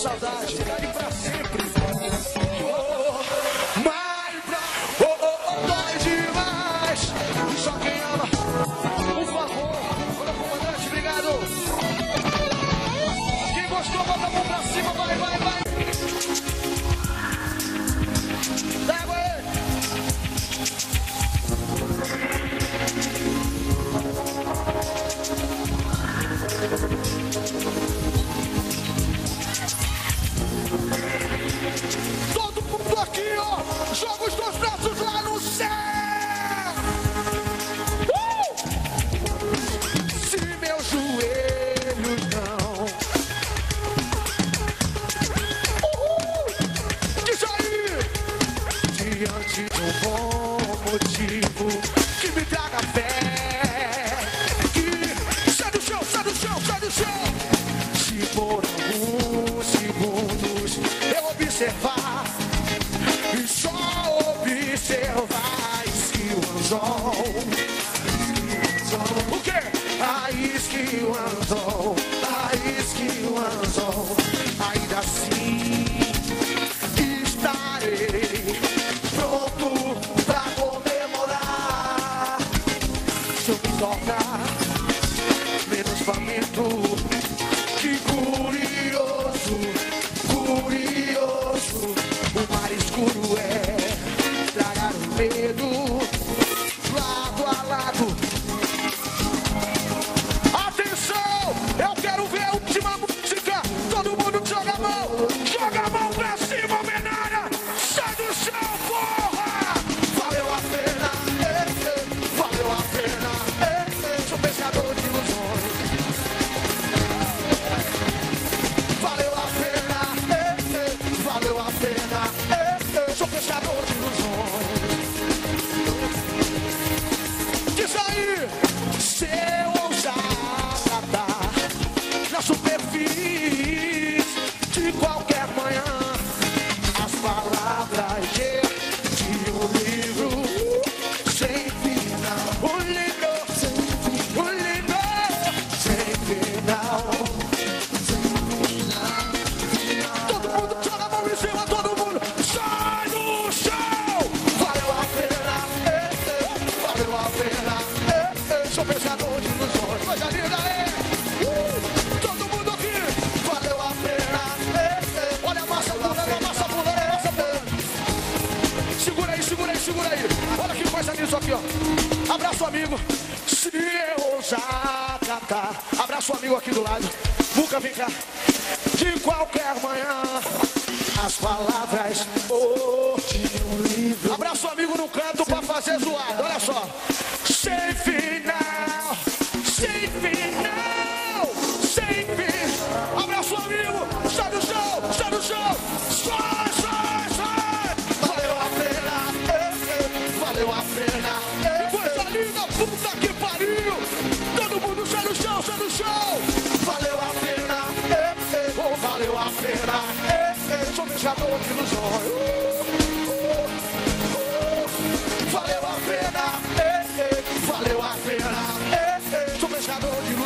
saudade. Cidade pra sempre. Dói demais. Só quem ama. Por favor, olha o comandante, obrigado. Quem gostou, bota a mão pra cima, vai, vai, vai. Dá água aí. Todo mundo aqui, ó, joga os dois braços lá no céu. Se meus joelhos não diz aí, diante de um bom motivo que me traga fé, que sai do chão, sai do chão, sai do chão. Se por alguns segundos eu observar e só observar que o anzol, o quê? A isca e o anzol, a isca e o anzol, ainda assim estarei pronto pra comemorar. Se eu me tornar menos faminto, que curioso, curioso, o mar escuro é tragar o medo lado a lado. Atenção, eu quero ver a última música. Todo mundo joga a mão pra cima, menina. Sai do chão, porra. Valeu a pena, valeu a pena. Sou pescador de ilusões. Valeu a pena, valeu a pena. Sou pescador de ilusões. Diz aí, se eu ousar tratar na superfície de qualquer manhã as palavras de um livro sem final, um livro sem final. Todo mundo joga a mão em cima, todo mundo sai do chão. Valeu a pena, valeu a pena. Sou pescador de ilusões, coisa linda, todo mundo aqui, valeu a pena. Olha a massa pulando, a massa pulando, a massa pulando. Segura aí, segura aí, segura aí. Olha que coisa linda isso aqui, ó. Abraço, amigo. Se eu ousar tratar, abraço o amigo aqui do lado. Nunca vem cá. De qualquer manhã, as palavras de um livro. Abraço o amigo no canto pra fazer zoado, olha só. Sem final, sem final, sem final. Abraço o amigo, sai do chão, sai do chão. Sai, sai, sai. Valeu a pena, valeu a pena. Que coisa linda, puta que pariu. Todo mundo sai do chão, sai do chão. Valeu a pena, oh, valeu a pena. Sou pescador de ilusões. Valeu a pena, valeu a pena. Sou pescador de ilusões.